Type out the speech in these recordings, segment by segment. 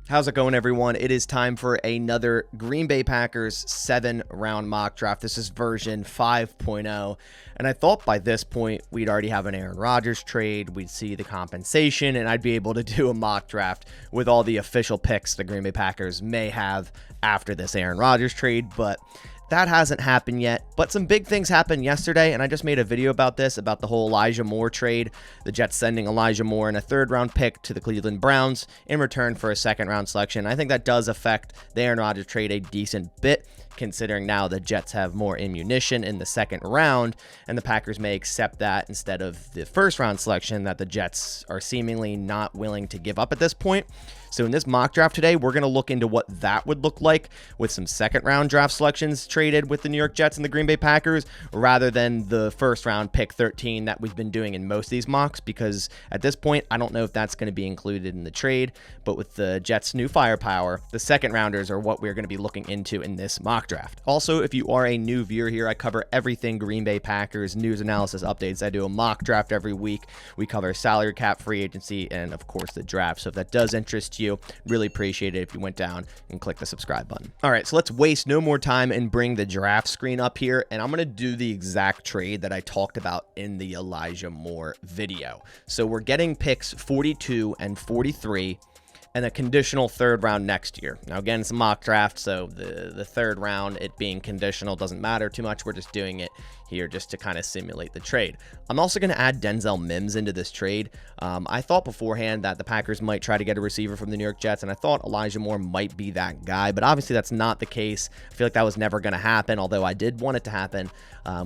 How's it going, everyone? It is time for another Green Bay Packers 7-round mock draft. This is version 5.0, and I thought by this point we'd already have an Aaron Rodgers trade, we'd see the compensation, and I'd be able to do a mock draft with all the official picks the Green Bay Packers may have after this Aaron Rodgers trade, but that hasn't happened yet. But some big things happened yesterday, and I just made a video about this, about the whole Elijah Moore trade. The Jets sending Elijah Moore and a third-round pick to the Cleveland Browns in return for a second-round selection. I think that does affect the Aaron Rodgers trade a decent bit, considering now the Jets have more ammunition in the second round, and the Packers may accept that instead of the first-round selection that the Jets are seemingly not willing to give up at this point. So in this mock draft today, we're going to look into what that would look like with some second-round draft selections traded with the New York Jets and the Green Bay Packers, rather than the first-round pick 13 that we've been doing in most of these mocks, because at this point, I don't know if that's going to be included in the trade, but with the Jets' new firepower, the second-rounders are what we're going to be looking into in this mock draft. Also, if you are a new viewer here, I cover everything Green Bay Packers, news, analysis, updates. I do a mock draft every week. We cover salary cap, free agency, and of course the draft. So if that does interest you, really appreciate it if you went down and click the subscribe button. All right, so let's waste no more time and bring the draft screen up here, and I'm going to do the exact trade that I talked about in the Elijah Moore video. So we're getting picks 42 and 43 and a conditional third round next year. Now, again, it's a mock draft, so the third round, it being conditional, doesn't matter too much. We're just doing it here just to kind of simulate the trade. I'm also going to add Denzel Mims into this trade. I thought beforehand that the Packers might try to get a receiver from the New York Jets, and I thought Elijah Moore might be that guy, but obviously that's not the case. I feel like that was never going to happen, although I did want it to happen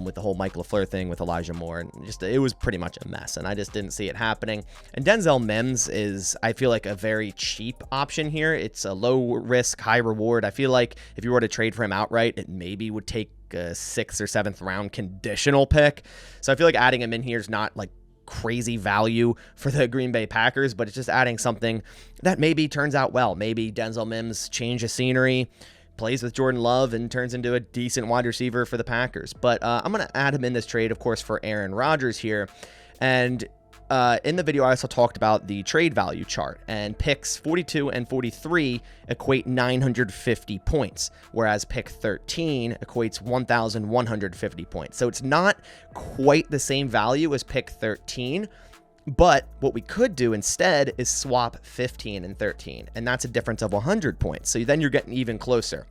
with the whole Mike LaFleur thing with Elijah Moore, and just it was pretty much a mess, and I just didn't see it happening. And Denzel Mims is, I feel like, a very cheap option here. It's a low risk, high reward. I feel like if you were to trade for him outright, it maybe would take a 6th or 7th round conditional pick. So I feel like adding him in here is not like crazy value for the Green Bay Packers, but it's just adding something that maybe turns out well. Maybe Denzel Mims change of scenery, plays with Jordan Love, and turns into a decent wide receiver for the Packers. But I'm going to add him in this trade, of course, for Aaron Rodgers here. And in the video, I also talked about the trade value chart, and picks 42 and 43 equate 950 points, whereas pick 13 equates 1,150 points. So it's not quite the same value as pick 13, but what we could do instead is swap 15 and 13, and that's a difference of 100 points. So then you're getting even closer.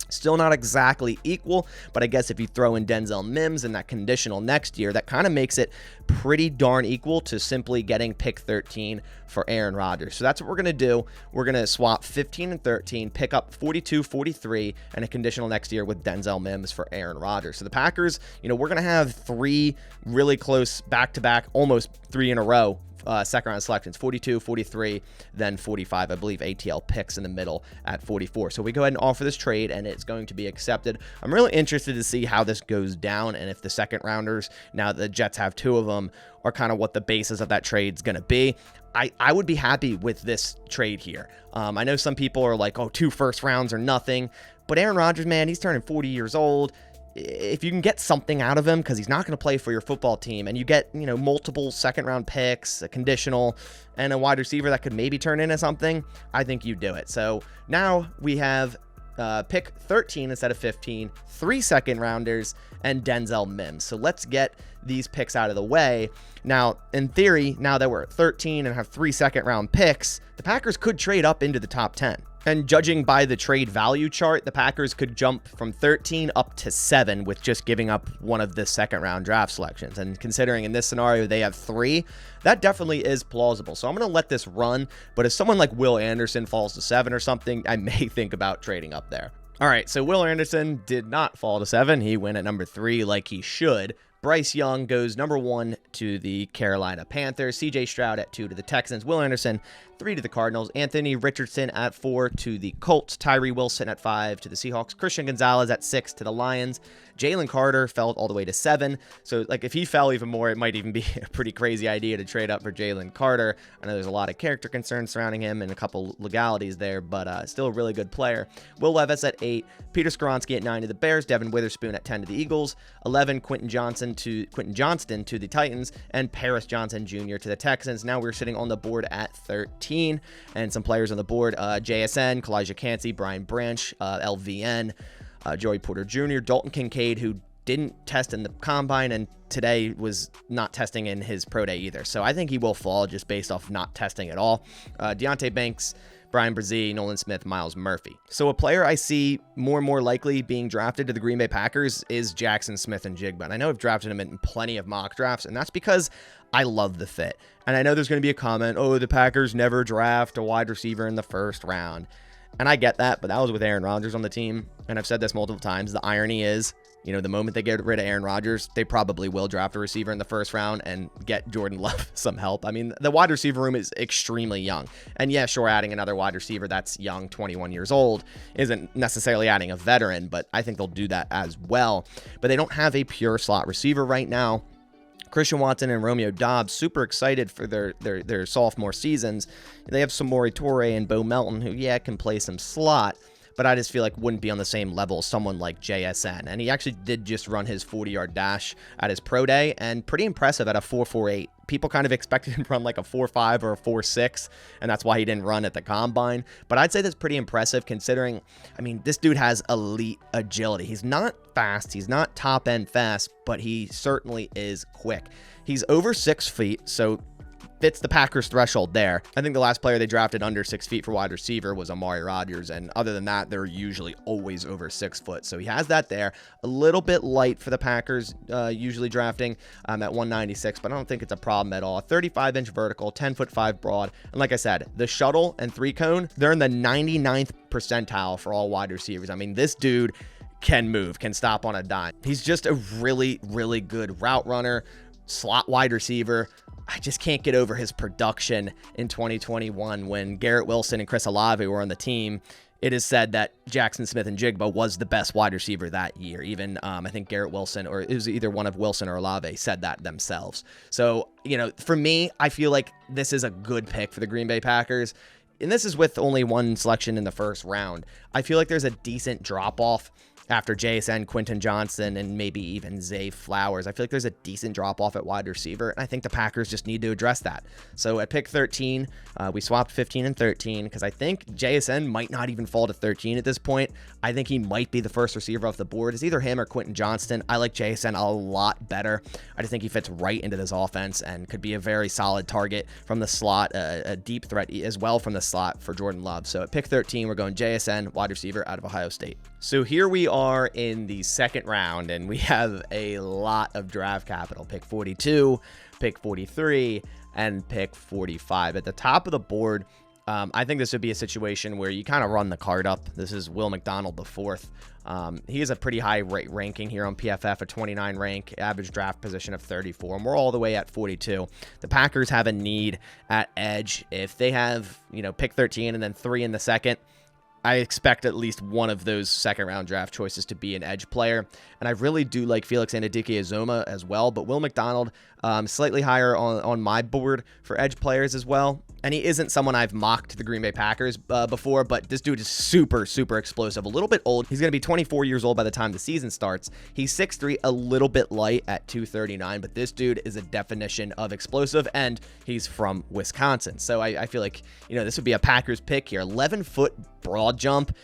Still not exactly equal, but I guess if you throw in Denzel Mims and that conditional next year, that kind of makes it pretty darn equal to simply getting pick 13 for Aaron Rodgers. So that's what we're going to do. We're going to swap 15 and 13, pick up 42, 43, and a conditional next year with Denzel Mims for Aaron Rodgers. So the Packers, we're going to have 3 really close back-to-back, almost 3 in a row, second round selections, 42, 43, then 45. I believe ATL picks in the middle at 44. So we go ahead and offer this trade, and it's going to be accepted. I'm really interested to see how this goes down, and if the second rounders, now the Jets have 2 of them, are kind of what the basis of that trade is going to be. I would be happy with this trade here. I know some people are like, oh, 2 first rounds or nothing, but Aaron Rodgers, man, he's turning 40 years old. If you can get something out of him, because he's not going to play for your football team, and you get, multiple second round picks, a conditional, and a wide receiver that could maybe turn into something, I think you do it. So now we have pick 13 instead of 15, 3 second rounders, and Denzel Mims. So let's get these picks out of the way. Now, in theory, now that we're at 13 and have 3 second round picks, the Packers could trade up into the top 10. And judging by the trade value chart, the Packers could jump from 13 up to 7 with just giving up one of the second round draft selections. And considering in this scenario they have 3, that definitely is plausible. So I'm going to let this run. But if someone like Will Anderson falls to 7 or something, I may think about trading up there. All right, so Will Anderson did not fall to 7. He went at number 3 like he should. Bryce Young goes number 1 to the Carolina Panthers. CJ Stroud at 2 to the Texans. Will Anderson, 3 to the Cardinals. Anthony Richardson at 4 to the Colts. Tyree Wilson at 5 to the Seahawks. Christian Gonzalez at 6 to the Lions. Jalen Carter fell all the way to 7. So, if he fell even more, it might even be a pretty crazy idea to trade up for Jalen Carter. I know there's a lot of character concerns surrounding him and a couple legalities there, but still a really good player. Will Levis at 8. Peter Skoronski at 9 to the Bears. Devin Witherspoon at 10 to the Eagles. 11, Quentin Johnston to the Titans. And Paris Johnson Jr. to the Texans. Now we're sitting on the board at 13. 13, and some players on the board, JSN, Kalijah Cansey, Brian Branch, LVN, Joey Porter Jr., Dalton Kincaid, who didn't test in the combine and today was not testing in his pro day either. So I think he will fall just based off not testing at all. Deonte Banks, Brian Brzee, Nolan Smith, Miles Murphy. So a player I see more and more likely being drafted to the Green Bay Packers is Jackson Smith-Njigba. And I know I've drafted him in plenty of mock drafts, and that's because I love the fit. And I know there's going to be a comment, oh, the Packers never draft a wide receiver in the first round. And I get that, but that was with Aaron Rodgers on the team. And I've said this multiple times. The irony is, you know, the moment they get rid of Aaron Rodgers, they probably will draft a receiver in the first round and get Jordan Love some help. I mean, the wide receiver room is extremely young. And yeah, sure, adding another wide receiver that's young, 21 years old, isn't necessarily adding a veteran, but I think they'll do that as well. But they don't have a pure slot receiver right now. Christian Watson and Romeo Doubs, super excited for their sophomore seasons. They have Samori Toure and Bo Melton, who, yeah, can play some slot, but I just feel like wouldn't be on the same level as someone like JSN. And he actually did just run his 40-yard dash at his pro day, and pretty impressive at a 4.48. People kind of expected him to run like a 4.5 or a 4.6, and that's why he didn't run at the combine. But I'd say that's pretty impressive considering, I mean, this dude has elite agility. He's not fast, he's not top-end fast, but he certainly is quick. He's over 6 feet, so fits the Packers threshold there. I think the last player they drafted under 6 feet for wide receiver was Aaron Rodgers, and other than that, they're usually always over 6 foot. So he has that there. A little bit light for the Packers, usually drafting at 196, but I don't think it's a problem at all. 35-inch vertical, 10'5" broad, and like I said, the shuttle and 3-cone, they're in the 99th percentile for all wide receivers. I mean, this dude can move, can stop on a dime. He's just a really, really good route runner, slot wide receiver. I just can't get over his production in 2021 when Garrett Wilson and Chris Olave were on the team. It is said that Jackson Smith-Njigba was the best wide receiver that year. Even I think Garrett Wilson, or it was either one of Wilson or Olave, said that themselves. So, you know, for me, I feel like this is a good pick for the Green Bay Packers. And this is with only one selection in the first round. I feel like there's a decent drop-off after JSN, Quentin Johnson, and maybe even Zay Flowers. I feel like there's a decent drop-off at wide receiver, and I think the Packers just need to address that. So at pick 13, we swapped 15 and 13 because I think JSN might not even fall to 13 at this point. I think he might be the first receiver off the board. It's either him or Quentin Johnston. I like JSN a lot better. I just think he fits right into this offense and could be a very solid target from the slot, a deep threat as well from the slot for Jordan Love. So at pick 13, we're going JSN, wide receiver out of Ohio State. So here we are in the second round, and we have a lot of draft capital. Pick 42, pick 43, and pick 45. At the top of the board, I think this would be a situation where you kind of run the card up. This is Will McDonald, the fourth. He has a pretty high ranking here on PFF, a 29 rank, average draft position of 34, and we're all the way at 42. The Packers have a need at edge. If they have, you know, pick 13 and then 3 in the second, I expect at least one of those second-round draft choices to be an edge player. And I really do like Felix Anudike-Uzomah as well, but Will McDonald, slightly higher on my board for edge players as well. And he isn't someone I've mocked the Green Bay Packers before, but this dude is super, super explosive. A little bit old. He's going to be 24 years old by the time the season starts. He's 6'3", a little bit light at 239, but this dude is a definition of explosive, and he's from Wisconsin. So I feel like, you know, this would be a Packers pick here. 11-foot broad jump.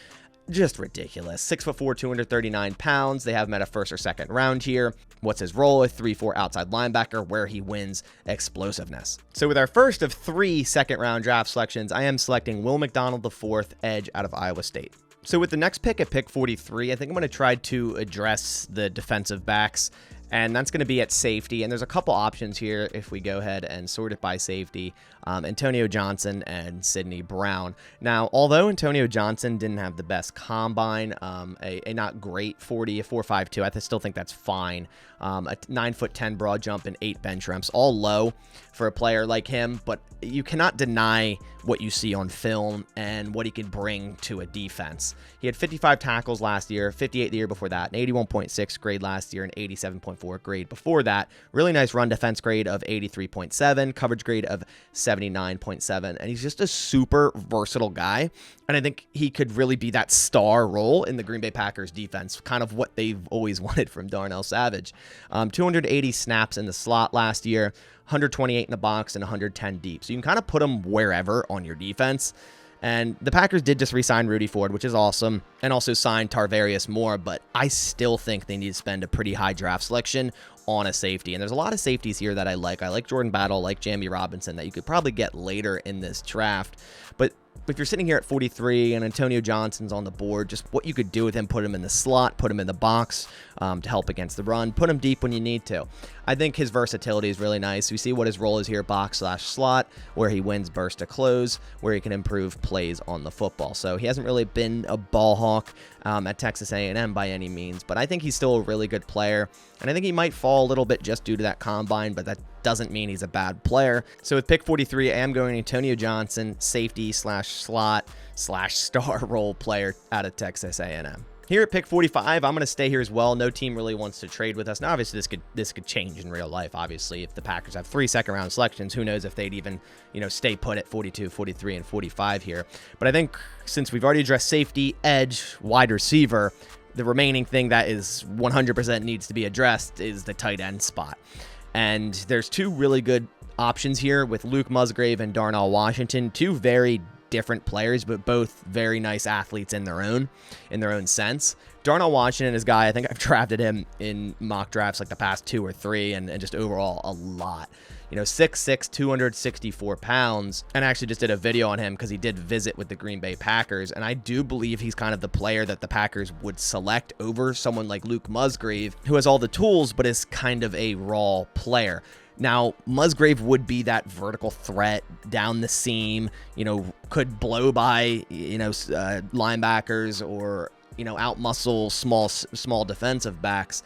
Just ridiculous. 6'4", 239 pounds. They have him at a first or second round here. What's his role? A 3-4 outside linebacker where he wins explosiveness. So with our first of 3 second-round draft selections, I am selecting Will McDonald, the fourth, edge out of Iowa State. So with the next pick at pick 43, I think I'm going to try to address the defensive backs, and that's going to be at safety. And there's a couple options here if we go ahead and sort it by safety. Antonio Johnson and Sidney Brown. Now, although Antonio Johnson didn't have the best combine, a not great 40, a 4.52, I still think that's fine. A 9'10" broad jump and 8 bench reps, all low for a player like him, but you cannot deny what you see on film and what he could bring to a defense. He had 55 tackles last year, 58 the year before that, an 81.6 grade last year, and 87.4 grade before that. Really nice run defense grade of 83.7, coverage grade of 70. 79.7, and he's just a super versatile guy. And I think he could really be that star role in the Green Bay Packers defense, kind of what they've always wanted from Darnell Savage. 280 snaps in the slot last year, 128 in the box, and 110 deep. So you can kind of put him wherever on your defense. And the Packers did just re-sign Rudy Ford, which is awesome, and also signed Tarvarius Moore, but I still think they need to spend a pretty high draft selection on a safety. And there's a lot of safeties here that I like. I like Jordan Battle, like Jamie Robinson, that you could probably get later in this draft. But if you're sitting here at 43 and Antonio Johnson's on the board, just what you could do with him: put him in the slot, put him in the box to help against the run, put him deep when you need to. I think his versatility is really nice. We see what his role is here: box/slot, where he wins burst to close, where he can improve plays on the football. So he hasn't really been a ball hawk at Texas A&M by any means, but I think he's still a really good player, and I think he might fall a little bit just due to that combine, but that doesn't mean he's a bad player. So with pick 43, I am going Antonio Johnson, safety/slot/star role player out of Texas A&M. Here at pick 45, I'm going to stay here as well. No team really wants to trade with us. Now, obviously, this could change in real life. Obviously, if the Packers have 3 second-round selections, who knows if they'd even, stay put at 42, 43, and 45 here. But I think since we've already addressed safety, edge, wide receiver, the remaining thing that is 100% needs to be addressed is the tight end spot. And there's 2 really good options here with Luke Musgrave and Darnell Washington, 2 very different players, but both very nice athletes in their own sense. Darnell Washington is a guy, I think I've drafted him in mock drafts like the past 2 or 3, and just overall a lot. 6'6", 264 pounds, and I actually just did a video on him because he did visit with the Green Bay Packers, and I do believe he's kind of the player that the Packers would select over someone like Luke Musgrave, who has all the tools, but is kind of a raw player. Now, Musgrave would be that vertical threat down the seam, could blow by, linebackers or, out-muscle small defensive backs.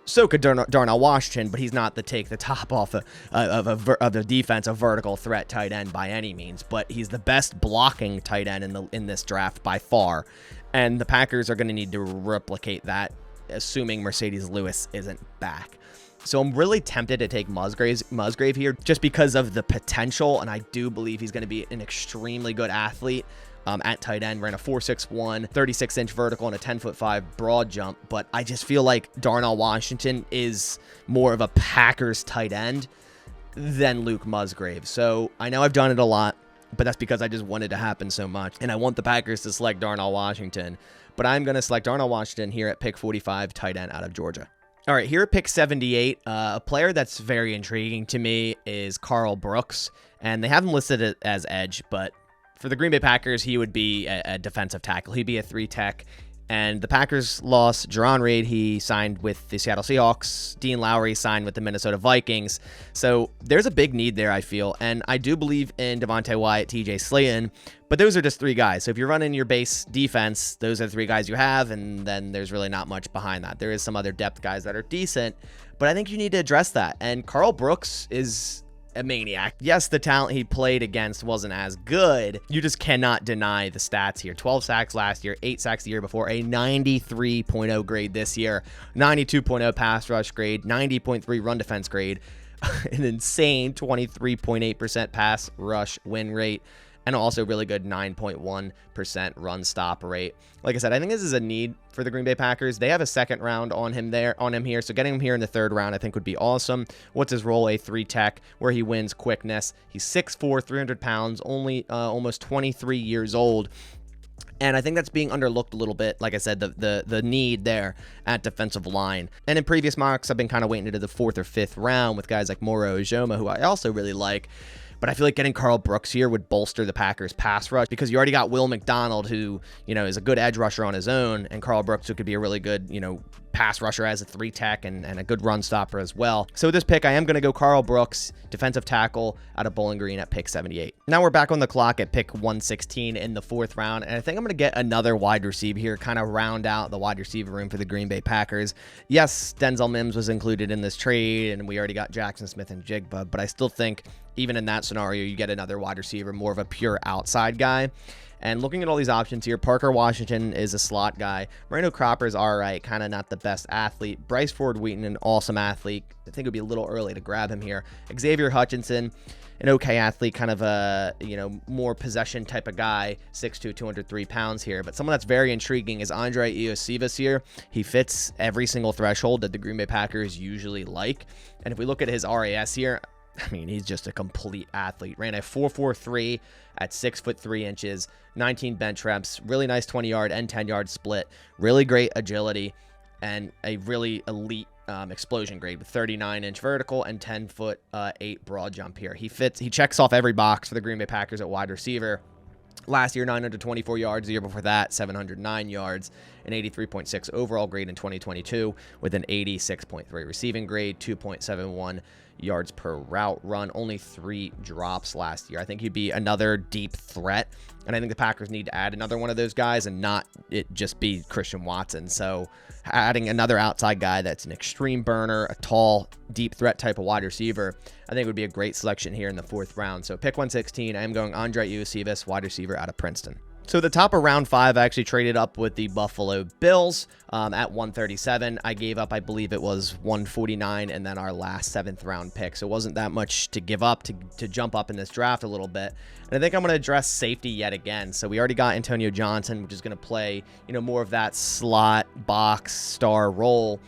So could Darnell Washington, but he's not take the top off of the defense, a vertical threat tight end by any means. But he's the best blocking tight end in this draft by far. And the Packers are going to need to replicate that, assuming Mercedes Lewis isn't back. So I'm really tempted to take Musgrave here just because of the potential, and I do believe he's going to be an extremely good athlete at tight end. Ran a 4.61, 36-inch vertical, and a 10'5" broad jump, but I just feel like Darnell Washington is more of a Packers tight end than Luke Musgrave. So I know I've done it a lot, but that's because I just wanted to happen so much, and I want the Packers to select Darnell Washington, but I'm going to select Darnell Washington here at pick 45, tight end out of Georgia. All right, here at pick 78, a player that's very intriguing to me is Karl Brooks, and they have him listed as edge, but for the Green Bay Packers, he would be a defensive tackle. He'd be a 3-tech, and the Packers lost Jerron Reed. He signed with the Seattle Seahawks. Dean Lowry signed with the Minnesota Vikings. So there's a big need there, I feel, and I do believe in Devontae Wyatt, TJ Slayton, but those are just 3 guys. So if you're running your base defense, those are the 3 guys you have, and then there's really not much behind that. There is some other depth guys that are decent, but I think you need to address that. And Karl Brooks is a maniac. Yes, the talent he played against wasn't as good. You just cannot deny the stats here. 12 sacks last year, 8 sacks the year before, a 93.0 grade this year, 92.0 pass rush grade, 90.3 run defense grade, an insane 23.8% pass rush win rate, and also really good 9.1% run stop rate. Like I said, I think this is a need for the Green Bay Packers. They have a second round on him here, so getting him here in the 3rd round I think would be awesome. What's his role? A 3-tech, where he wins quickness. He's 6'4", 300 pounds, only almost 23 years old. And I think that's being underlooked a little bit. Like I said, the need there at defensive line. And in previous mocks, I've been kind of waiting into the 4th or 5th round with guys like Moro Ujoma, who I also really like. But I feel like getting Karl Brooks here would bolster the Packers pass rush, because you already got Will McDonald, who, is a good edge rusher on his own, and Karl Brooks, who could be a really good, pass rusher as a 3-tech and a good run stopper as well. So with this pick, I am going to go Karl Brooks, defensive tackle out of Bowling Green at pick 78. Now we're back on the clock at pick 116 in the 4th round, and I think I'm going to get another wide receiver here, kind of round out the wide receiver room for the Green Bay Packers. Yes, Denzel Mims was included in this trade, and we already got Jackson Smith and Jigba, but I still think even in that scenario, you get another wide receiver, more of a pure outside guy. And looking at all these options here, Parker Washington is a slot guy. Moreno Cropper's all right, kind of not the best athlete. Bryce Ford Wheaton, an awesome athlete. I think it would be a little early to grab him here. Xavier Hutchinson, an okay athlete, kind of a, more possession type of guy, 6'2", 203 pounds here. But someone that's very intriguing is Andre Iosivas here. He fits every single threshold that the Green Bay Packers usually like. And if we look at his RAS here, I mean, he's just a complete athlete. Ran a 4.43 at 6'3", 19 bench reps, really nice 20-yard and 10-yard split, really great agility, and a really elite explosion grade with 39-inch vertical and 10'8" broad jump here. He checks off every box for the Green Bay Packers at wide receiver. Last year, 924 yards. The year before that, 709 yards, an 83.6 overall grade in 2022 with an 86.3 receiving grade, 2.71 yards per route run, only 3 drops last year. I think he'd be another deep threat, and I think the Packers need to add another one of those guys and not it just be Christian Watson. So adding another outside guy that's an extreme burner, a tall, deep threat type of wide receiver, I think would be a great selection here in the 4th round. So pick 116, I am going Andre Iosivas, wide receiver out of Princeton. So the top of round 5, I actually traded up with the Buffalo Bills at 137. I gave up, I believe it was 149, and then our last 7th round pick. So it wasn't that much to give up to jump up in this draft a little bit. And I think I'm going to address safety yet again. So we already got Antonio Johnson, which is going to play, more of that slot box star role.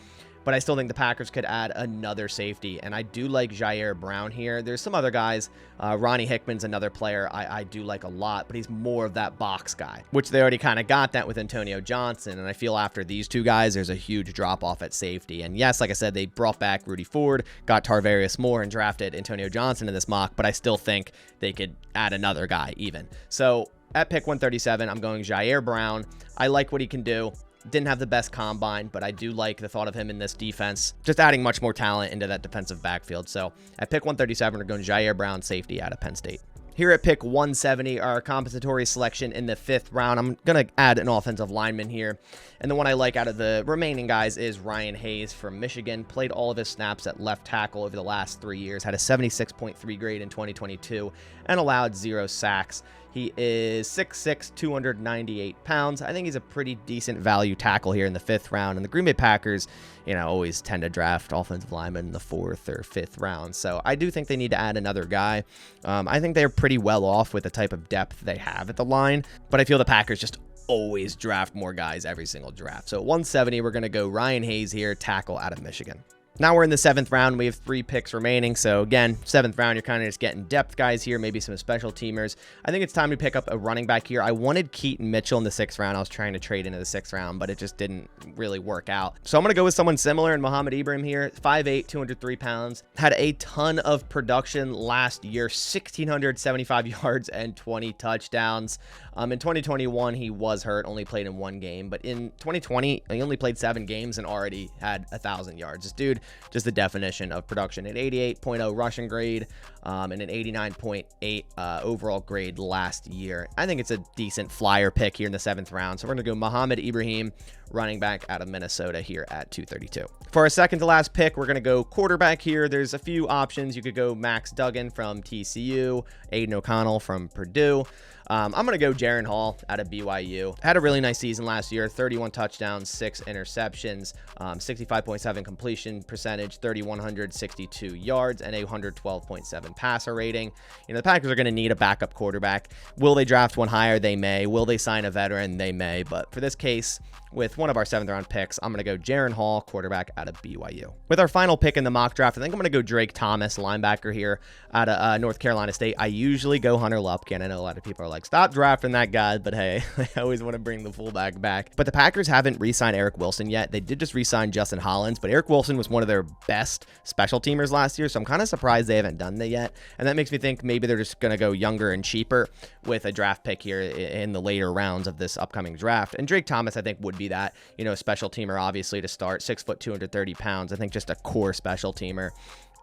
But I still think the Packers could add another safety, and I do like Jair Brown here. There's some other guys. Ronnie Hickman's another player I do like a lot, but he's more of that box guy, which they already kind of got that with Antonio Johnson, and I feel after these two guys, there's a huge drop-off at safety. And yes, like I said, they brought back Rudy Ford, got Tarvarius Moore, and drafted Antonio Johnson in this mock, but I still think they could add another guy even. So at pick 137, I'm going Jair Brown. I like what he can do. Didn't have the best combine, but I do like the thought of him in this defense, just adding much more talent into that defensive backfield. So at pick 137, we're going Jair Brown, safety out of Penn State. Here at pick 170, our compensatory selection in the 5th round. I'm going to add an offensive lineman here. And the one I like out of the remaining guys is Ryan Hayes from Michigan. Played all of his snaps at left tackle over the last 3 years. Had a 76.3 grade in 2022 and allowed 0 sacks. He is 6'6", 298 pounds. I think he's a pretty decent value tackle here in the 5th round. And the Green Bay Packers, always tend to draft offensive linemen in the 4th or 5th round. So I do think they need to add another guy. I think they're pretty well off with the type of depth they have at the line. But I feel the Packers just always draft more guys every single draft. So at 170, we're going to go Ryan Hayes here, tackle out of Michigan. Now we're in the 7th round. We have 3 picks remaining. So again, 7th round, you're kind of just getting depth guys here, maybe some special teamers. I think it's time to pick up a running back here. I wanted Keaton Mitchell in the 6th round. I was trying to trade into the 6th round, but it just didn't really work out. So I'm going to go with someone similar in Mohamed Ibrahim here. 5'8", 203 pounds. Had a ton of production last year, 1,675 yards and 20 touchdowns. In 2021, he was hurt, only played in 1 game. But in 2020, he only played 7 games and already had 1,000 yards. This dude, just the definition of production. An 88.0 rushing grade and an 89.8 overall grade last year. I think it's a decent flyer pick here in the 7th round. So we're going to go Mohamed Ibrahim, running back out of Minnesota here at 232. For our second to last pick, we're going to go quarterback here. There's a few options. You could go Max Duggan from TCU, Aiden O'Connell from Purdue. I'm going to go Jaren Hall out of BYU. Had a really nice season last year, 31 touchdowns, 6 interceptions, 65.7 completion percentage, 3,162 yards, and a 112.7 passer rating. The Packers are going to need a backup quarterback. Will they draft one higher? They may. Will they sign a veteran? They may. But for this case, with one of our 7th round picks, I'm going to go Jaren Hall, quarterback out of BYU. With our final pick in the mock draft, I think I'm going to go Drake Thomas, linebacker here out of North Carolina State. I usually go Hunter Lupkin. I know a lot of people are like, stop drafting that guy, but hey, I always want to bring the fullback back. But the Packers haven't re-signed Eric Wilson yet. They did just re-sign Justin Hollins, but Eric Wilson was one of their best special teamers last year, so I'm kind of surprised they haven't done that yet. And that makes me think maybe they're just going to go younger and cheaper with a draft pick here in the later rounds of this upcoming draft. And Drake Thomas, I think, would be that, special teamer, obviously, to start. 6', 230 pounds. I think just a core special teamer.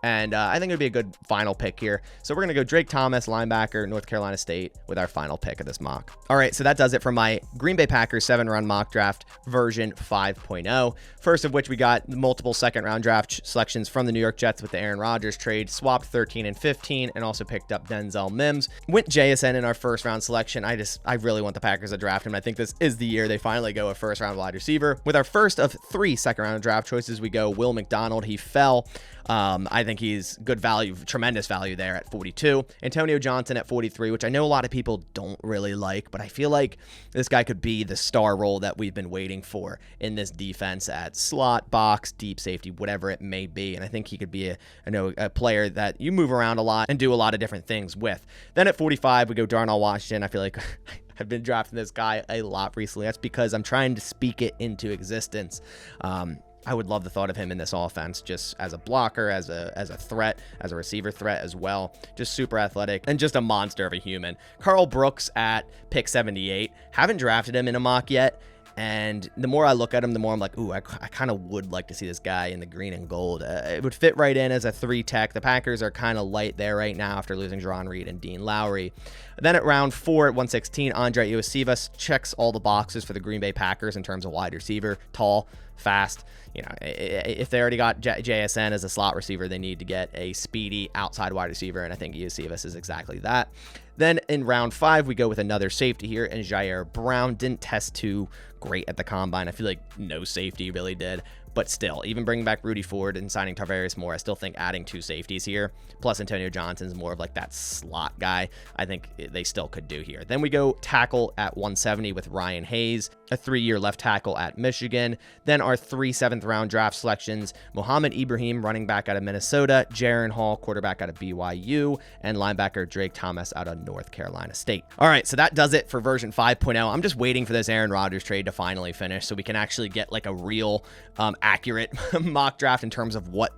And I think it would be a good final pick here. So we're going to go Drake Thomas, linebacker, North Carolina State, with our final pick of this mock. All right, so that does it for my Green Bay Packers 7-round mock draft version 5.0. First of which we got multiple second-round draft selections from the New York Jets with the Aaron Rodgers trade, swapped 13 and 15, and also picked up Denzel Mims. Went JSN in our first-round selection. I really want the Packers to draft him. I think this is the year they finally go a first-round wide receiver. With our first of 3 second-round draft choices, we go Will McDonald. He fell. I think he's good value, tremendous value there at 42. Antonio Johnson at 43, which I know a lot of people don't really like, but I feel like this guy could be the star role that we've been waiting for in this defense at slot, box, deep safety, whatever it may be. And I think he could be a player that you move around a lot and do a lot of different things with. Then at 45, we go Darnell Washington. I feel like I've been drafting this guy a lot recently. That's because I'm trying to speak it into existence. I would love the thought of him in this offense, just as a blocker, as a threat, as a receiver threat as well. Just super athletic and just a monster of a human. Carl Brooks at pick 78. Haven't drafted him in a mock yet. And the more I look at him, the more I'm like, ooh, I kind of would like to see this guy in the green and gold. It would fit right in as a 3 tech. The Packers are kind of light there right now after losing Jerron Reed and Dean Lowry. Then at round 4 at 116, Andre Iosivas checks all the boxes for the Green Bay Packers in terms of wide receiver, tall, fast. You know, if they already got JSN as a slot receiver, they need to get a speedy outside wide receiver, and I think Iosivas is exactly that. Then in round 5, we go with another safety here, and Jair Brown didn't test too great at the combine. I feel like no safety really did. But still, even bringing back Rudy Ford and signing Tarvarius Moore, I still think adding 2 safeties here, plus Antonio Johnson's more of like that slot guy, I think they still could do here. Then we go tackle at 170 with Ryan Hayes, a 3-year left tackle at Michigan. Then our 3 7th-round draft selections, Mohamed Ibrahim, running back out of Minnesota, Jaron Hall, quarterback out of BYU, and linebacker Drake Thomas out of North Carolina State. All right, so that does it for version 5.0. I'm just waiting for this Aaron Rodgers trade to finally finish so we can actually get like a real accurate mock draft in terms of what,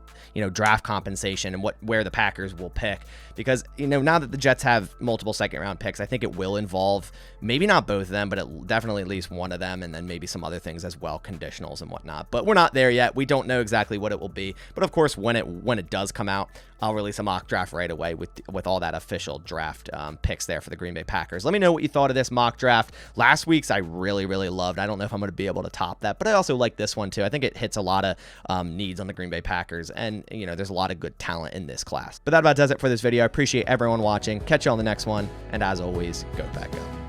draft compensation and where the Packers will pick. Because, now that the Jets have multiple second-round picks, I think it will involve maybe not both of them, but definitely at least one of them, and then maybe some other things as well, conditionals and whatnot. But we're not there yet. We don't know exactly what it will be. But of course, when it does come out, I'll release a mock draft right away with all that official draft picks there for the Green Bay Packers. Let me know what you thought of this mock draft. Last week's I really, really loved. I don't know if I'm going to be able to top that, but I also like this one too. I think it hits a lot of needs on the Green Bay Packers, and there's a lot of good talent in this class. But that about does it for this video. I appreciate everyone watching. Catch you on the next one, and as always, go Pack Go.